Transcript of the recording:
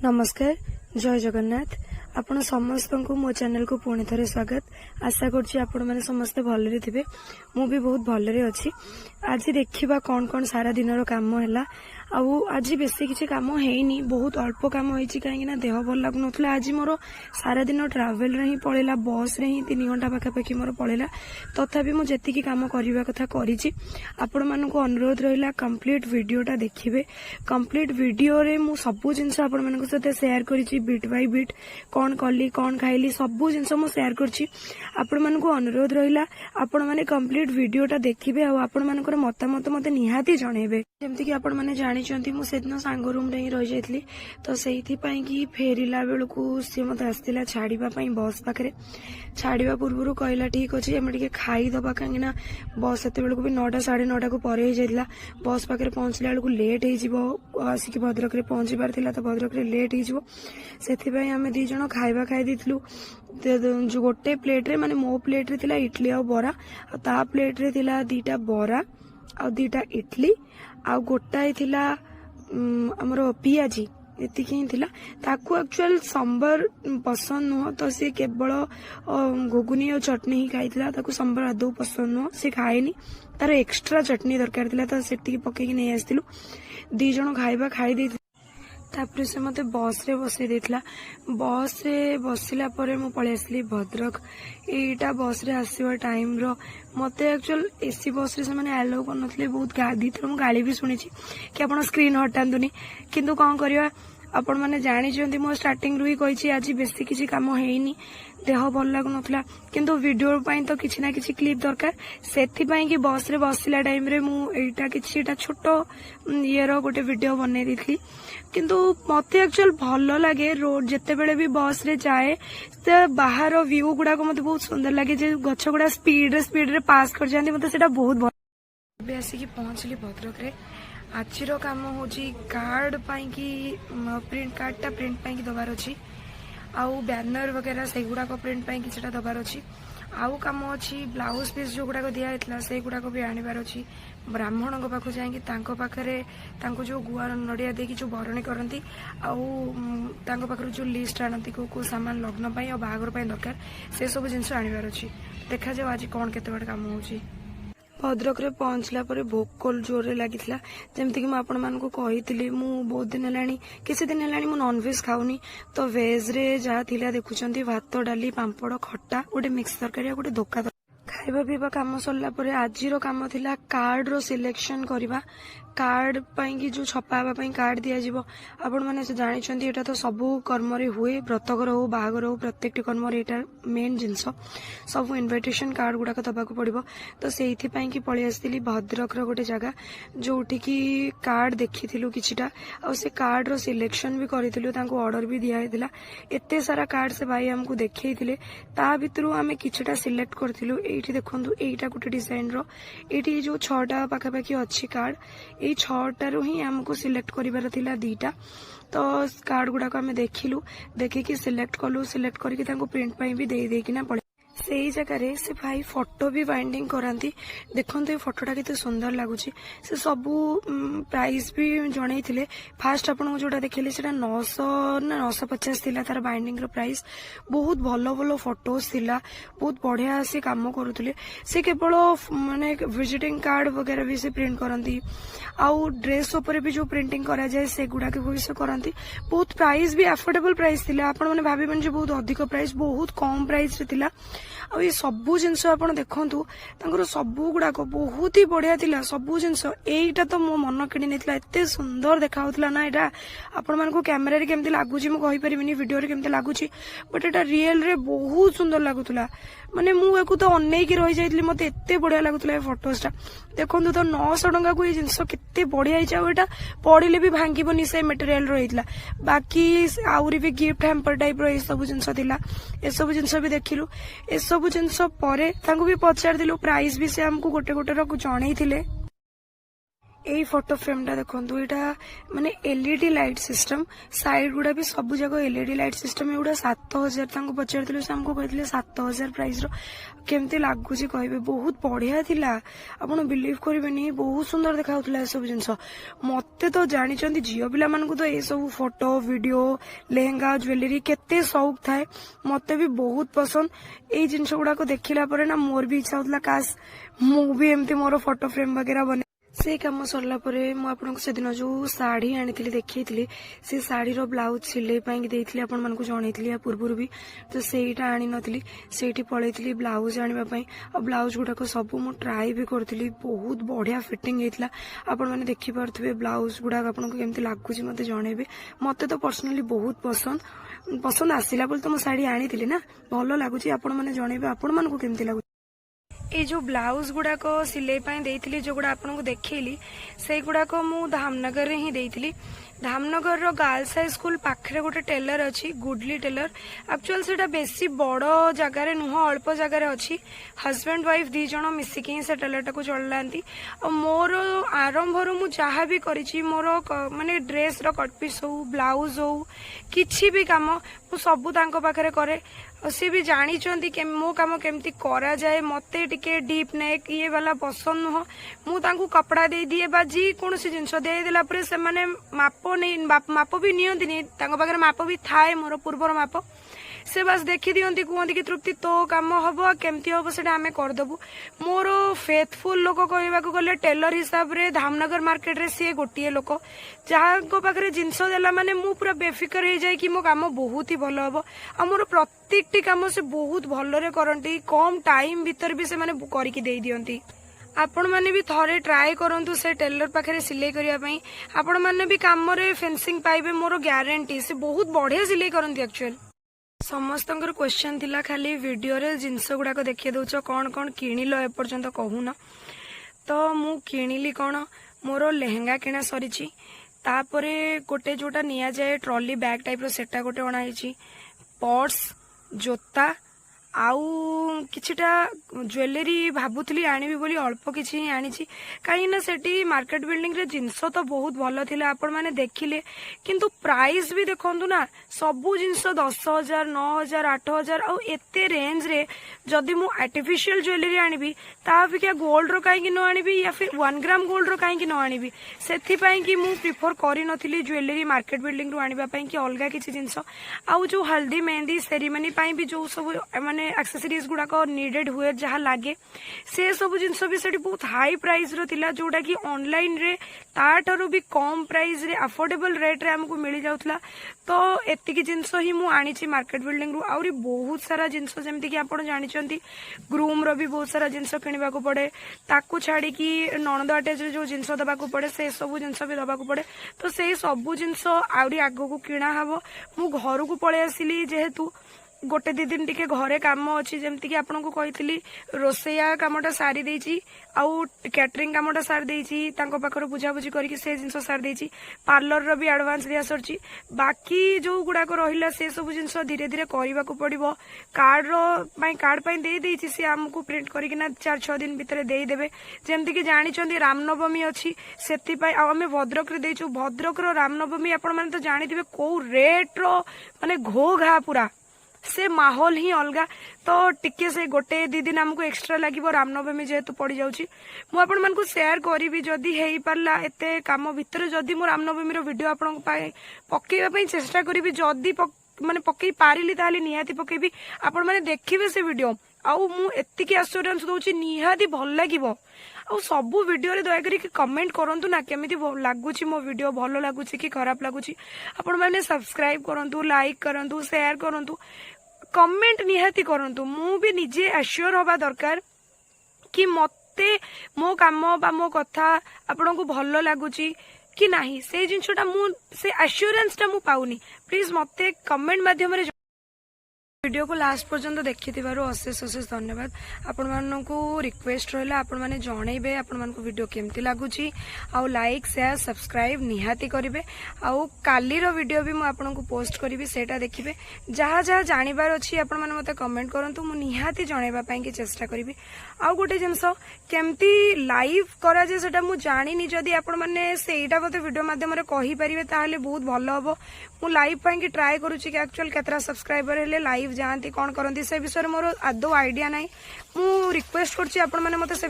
नमस्कार जय जगन्नाथ आपण समस्त को मो चैनल को पुणी थे स्वागत आशा करुँची आपण मैंने समस्ते भलरे थे मु भी बहुत भलरे अच्छी आज देखिबा कौन कौन सारा दिन काम है आज बेसी किसी काम है बहुत अल्प काम होती कहीं देह भल लगुन आज मोर सारा दिन ट्रावेल रे ही पड़ेगा बस रे ही 3 घंटा पाखापाखि मोर पड़ेगा तथापि मु जेतिकी काम करने कथा करिछि आपण मानकु अनुरोध रहिला कंप्लीट वीडियोटा देखिबे कंप्लीट वीडियो रे मु सबु जिंस आपण मानक सहित शेयर करिछि बिट बाय बिट कौन कली कौन खाइली सबु जिंस मु शेयर करछि आपण मानकु अनुरोध रहिला आपण माने कंप्लीट वीडियोटा देखिबे आ आपण मानकर मतामत मते निहाती जणेबे जेमति कि आपण माने जानिचंती मु सेदिन सांग रूम रे ही रहि जाइतली तो सेइथि पई कि फेरिला बेलकु से मते आस्तिला छाड़ीबा पई बस पाखरे छाड़ीबा पूर्वरु कहला ठीक अछि हम टिके खाई दबा कांगिना बस एते बेलकु भी 9टा 9:30 को परे ही जाइतला बस पाखरे पहुंचला बेलकु लेट हे जिवो आसिक भद्रक रे पहुंची बार थिला तो भद्रक रे लेट हे जिवो सेथि पई हमें दी जण खाइबा खाइ दिथलु जो गोटे प्लेट रे माने मो प्लेट रे थिला इडली आ बरा आ ता प्लेट रे थिला 2टा बरा आ 2टा इडली आ गोटाई थिला हमरो पियाजी एतिकी ही थिला ताकू एक्चुअल सांबर पसंद नुह तो सी केवल घुगुनी और चटनी ही खाई ताकू सांबर आदौ पसंद नुह सी खाएनी तार एक्स्ट्रा चटनी दरकार थिला तो सेटिकी पकेकी नहीं आस्तिलु दी जण खाइबा खाई दे तापर से मते बस रे बसई देथिला बस रे बसिला परे मु पळे आसली भद्रक एटा बस रे आसीबा टाइम रो मते एक्चुअल एसी बस रे से माने अलाउ करनथले बहुत गादी थर मु गाली भी सुनी छी कि आपण स्क्रीन हटांतुनी किंतु कोन करिवा आपण माने जानि जंती मो स्टार्टिंग रु ही कहि छी आज बेसी किछि काम हेइनी देह भल लागु नथला किंतु वीडियो पई तो किछि ना किछि क्लिप दरकार सेथि पई कि बस रे बसिला टाइम रे मु एटा किछिटा छोटो येरो गोटे वीडियो बनै दिथली किंतु मते एक्चुअल भल लगे रोड जेते बेले भी बस रे जाए तो बाहर व्यू गुडा को मते बहुत सुंदर लगे जे गछ गुडा स्पीड रे पास कर जांती मते सेटा बहुत भल बे आसी कि पहुंचली भद्रक रे आजिरो काम होची कार्ड पाई कि प्रिंट कार्डटा प्रिंट पाई कि दबार अछि आउ बैनर वगैरह से गुडा को प्रिंट पाई कि सेटा दबार अछि आउ काम अच्छी ब्लाउज पीस जो गुड़ाक दिखाई से गुड़ाक भी आनबार अच्छी ब्राह्मण पाखु जाकि पाखे जो गुआ नड़िया देकी जो बरणी करती आखु जो लिस्ट आनती को सामान लग्न पाई और बाहागर दरकार से सब जिन आनबार अच्छी देखा जाओ आज कौन केते बड़ काम होची भद्रक रे पहुंचला परे भोकल जोर लगी जमती कि आपण मानकु कही मु बहुत दिन है किसी दिन है नॉनवेज खाऊनी तो वेज रे जहाँ थिला देखुचंती भात डाली पांपड़ खट्टा गोटे मिक्स तरकारी गोटे धोका खाइबा पीवा काम सरला परे आजिरो काम थिला कार्ड रो सिलेक्शन करबा कार्ड पाई कि जो छपाबा पाई कार्ड दिया जिवो आपण माने से जानि छंती एटा तो सबु कर्म रे हुए व्रतगर हो बाहागर हो प्रत्येक कर्म रे एटा मेन जिंस सब इनविटेशन कार्ड गुडा दबा को पड़िबो तो सेइथि पाई कि पळि आस्तिली भद्रक रो गोटे जगह जोठी कि कार्ड देखिथिलु किछिटा आ से कार्ड रो सिलेक्शन भी करिथिलु तांको ऑर्डर भी दिया हेतिला एते सारा कार्ड से भाई हमकु देखैथिले ता भितरु आमे किछिटा सिलेक्ट करथिलु एठी देखंतु एटा गोटे डिजाइन रो एठी जो 6टा पाखापाखि अच्छी कार्ड ये 6टारू ही हमको सिलेक्ट करिवार थिला 2टा तो कार्ड गुडा को आमे देखिलु देखिकी सिलेक्ट कलु सिलेक्ट करके तांको प्रिंट पाई भी दे देकिना पड़े से जगह से भाई फोटो भी बाइंडिंग कराती देखो ये फोटोटा केते सुंदर लगुच से सबू प्राइस भी जन फास्ट आपको जोटा देखिले 900 ना 950 थिला तार बाइंडिंग रो प्राइस बहुत भल भल फोटोज थिला बहुत बढ़िया से काम करुले से केवल माने विजिटिंग कार्ड वगैरह भी से प्रिंट करती आउ ड्रेस ऊपर भी जो प्रिंटिंग करा जाए से गुडा के भी से करती बहुत प्राइस भी अफोर्डेबल प्राइस थिला आपण माने भाबी जे बहुत अधिक प्राइस बहुत कम प्राइस रे थिला आ ये सबू जिनस आपण देखंतु तांकर सबू गुडा को बहुत ही बढ़िया थिला सबू जिनस एटा तो मो मन किनी नेथिला एते सुंदर देखा होतला ना एटा आपण मानको कैमरा रे केमति लागुची मु कहि परिबिनी वीडियो रे केमति लागुची बट एटा रियल रे बहुत सुंदर लागुतला माने मु एको तो अनै की रहि जाइतली मते एते बढ़िया लागुतला ए फोटोसटा देखंतु तो 900 टंका को ये जिनस केते बढ़िया हिचा एटा पडिले भी भांगीबनी से मटेरियल रहितला बाकी आउरी भी गिफ्ट हैम्पर टाइप रो ए सब जिनस थिला ए सब जिनस भी देखिलु ए सब जिनस परे तांको भी पचार दिलु प्राइस भी से हमको गोटे गोटे रो जणै थिले एई फोटो फ्रेमटा देखो यहाँ माने एलईडी लाइट सिस्टम साइड गुड़ा भी सब जगह एलईडी लाइट सिस्टम एगुड़ा 7000 पचार से आमको कहते 7000 प्राइस केमती लगुच कहे बहुत बढ़िया थिला आपण बिलीव करेनि बहुत सुंदर देखा सब जिनस मत तो जानी झील पिला मानू तो ये सब फोटो वीडियो लेहेंगा ज्वेलरी केते शौक थाए मत भी बहुत पसंद ये जिनस गुड़ाक देखला ना मोर भी इच्छा होता काश मु भी एमती मोर फोटो फ्रेम वगैरह बने से कम सरला मुझे दिन जो शाढ़ी आनी देखी से शाढ़ीर ब्लाउज सिलाई देती आपण मानक जनईली या पूर्व भी तो सहीटा आनी नी से पलैली ब्लाउज आने ब्लाउज गुड़ाक सब मु ट्राए भी करी बहुत बढ़िया फिटिंग होता आपण मैंने देखिपे ब्लाउज गुड़ाक आपको केमती लगुच मत जनइबे मत तो पर्सनाली बहुत पसंद आसला बोली तो मुझे शाढ़ी आनी ना भल लगुच आपण मैंने जनइबे आपण मानक केमती लगुच ये जो ब्लाउज गुड़ाक सिलाई देती जो गुड़ा आपको देखली से गुड़ाक मु धामनगर ही देती धामनगर रो गर्ल्स हाई स्कूल पाखे गोटे टेलर अच्छी गुडली टेलर एक्चुअल से बेसी बड़ जगार नुह अल्प जगार अच्छी हजबैंड वाइफ दी जन मिसिकी से टेलर को चलाती मोर आरंभ मु जहाँ भी करी मोर माने ड्रेस रो कटपीस हो ब्लाउज हो किछि भी काम मु सबू तांको पाखरे करे सी भी जानी कि मो काम केमती करा जाए मते टिके डीप नेक ये वाला पसंद नुह मु तांको कपड़ा दे दिए बा जी कौन सी जिनस देदेला पर से माने माप नहीं माप भी नियंती तांको पाखरे माप भी थाए मोर पूर्वर माप से बस देखी दियंती कहते कि तृप्ति तो काम हम केमती हम से आम करदेबू मोर फेथफुल लोक कहवा गले टेलर हिसाब से धामनगर मार्केट रे सी गोटे लोक जहाँ पाखे जिनस देला माने मु पूरा बेफिकर हो जाए कि मो काम बहुत ही भल हम आ मोर प्रत्येकटी काम से बहुत भलरे करती कम टाइम भीतर भी से माने करके दे दियंती आपण मैंने भी थरे ट्राए करंतु से टेलर पाखे सिलाई करने आपण मैंने भी काम रे फेंसिंग पाइबे मोर ग्यारंटी से बहुत बढ़िया सिलाई करंती एक्चुअल समस्त क्वेश्चन थिला खाली वीडियो रे जिनस गुड़ाक देखिए दौच कौन कौन किणिल एपर्यंत कहून तो मु किणिली कौन मोर लेहेंगा किणा सरी तापरे गोटे जोटा निया जाए ट्रॉली बैग टाइप रो सेटा गोटे अणाई पर्स जोता आउ किछिटा ज्वेलरी भाबुथली आनिबी बोली अल्प किछि ही आनिछि काई ना सेठी मार्केट बिल्डिंग रे जिंस तो बहुत भल थिला आपण माने देखिले किंतु प्राइस भी देखंतु ना सबु जिंस 10,000 9,000 8,000 आउ एते रेंज रे जदि मु आर्टिफिशियल ज्वेलरी आनिबी ता अपेक्षा गोल्ड रो काई कि न आनिबी या फिर 1 ग्राम गोल्ड रो काई कि न आनिबी सेथि पई कि मु प्रिफर करि नथिली ज्वेलरी मार्केट बिल्डिंग रो आनिबा पई कि अलगा किछि जिंस आउ जो हल्दी मेहंदी सेरेमनी पई भी जो सब माने एक्सेसरीज गुड़ाक नीडेड हुए जहाँ लगे से सब जिनस भी सेठी बहुत हाई प्राइस रो थिला जोटा कि ऑनलाइन रे ताठारु भी कम प्राइस रे अफोर्डेबल रेट रे हमको मिल जाउथला तो एतिकी जिनस ही मु आनीची मार्केट बिल्डिंग रु आउरी बहुत सारा जिनस जेमति कि आपण जानिचंती ग्रूम रो भी बहुत सारा जिनस किनिबा को पड़े ताकू छाड़ी कि नणद अटैच रे जो जिनस दबा को पड़े से सब जिनस भी दबा को पड़े तो से सब जिनस आउरी आगो को किणा हबो मु घर को पळे आसिली जेहेतु गोटे दी दिन टिके घरे काम अच्छी जमती कि आपको कही रोसैया कामटा सारी देची आउ कैटरिंग कामटा सारी देची तांको पाखर बुझाबुझी करके से जिनस सारी देची पार्लर रो भी एडवांस दिया सरची बाकी जो गुड़ाक रहिला से सब जिनस धीरे धीरे करने को पड़ो कार्ड कार्ड पाई दे देची से आमको प्रिंट करके 4-6 दिन भितर दे देबे जेमती कि जानिचंदी रामनवमी अच्छी सेति पई आमे भद्रक रे देचु भद्रक रो रामनवमी आपण माने तो जानिथिबे को रेट रो माने घो घा पूरा से माहौल ही अलगा तो टिके से गोटे 2 दिन हमको एक्स्ट्रा लगे रामनवमी जेहेतु पड़ जाऊँगी मुझे आपण मानक शेयर करी जदि हो पारा एत कम भितर जदि मो रामनवमी वीडियो आपण पकेवाई चेष्टा करी जदि माने पकई पारिली ताली निहाती पकेबी आपण माने देखिबे से वीडियो आउ मु एतिकी एश्योरेंस दउची निहाती भल लागिवो आउ सबु वीडियो रे दया करी कमेंट करंतु ना केमिति लागुची मो वीडियो भल लागुची कि खराब लागुची आपण माने सब्सक्राइब करंतु लाइक करंतु शेयर करंतु कमेंट निहाती करंतु मु भी निजे एश्योर होबा दरकार कि मते मो काम बा मो कथा आपण को भल लागुची कि नाही से जिनसटा मु से एश्योरेंस टा मु पाउनी प्लीज मते कमेंट माध्यम रे वीडियो को लास्ट पर्यंत देखि अशेष अशेष धन्यवाद। आपण मानकु रिक्वेस्ट रहा आपण मैंने जनइबे आपण मानकु वीडियो केमती लगुच आउ लाइक शेयर सब्सक्राइब निहाती करेंगे। आउ काली वीडियो भी मुझे पोस्ट करी सेटा देखिए जहाँ जहाँ जानवर अच्छी आपण मैंने मत कमेंट करूँ मुझे निहाती जनवाई कि चेष्टा करी। आउ गोटे जिनस केमती लाइव करा जे सेटा मु जानी जदि आपण मैंने सेटा मत वीडियो माध्यम कहींपारे ताहले बहुत भल हम। मु लाइव पाई ट्राए करुच्ची कि एक्चुअल केतरा सब्सक्राइबर हेले लाइव जाती कौन करती से विषय मोर आदौ आइडिया ना। मु रिक्वेस्ट करछि आपण माने मते से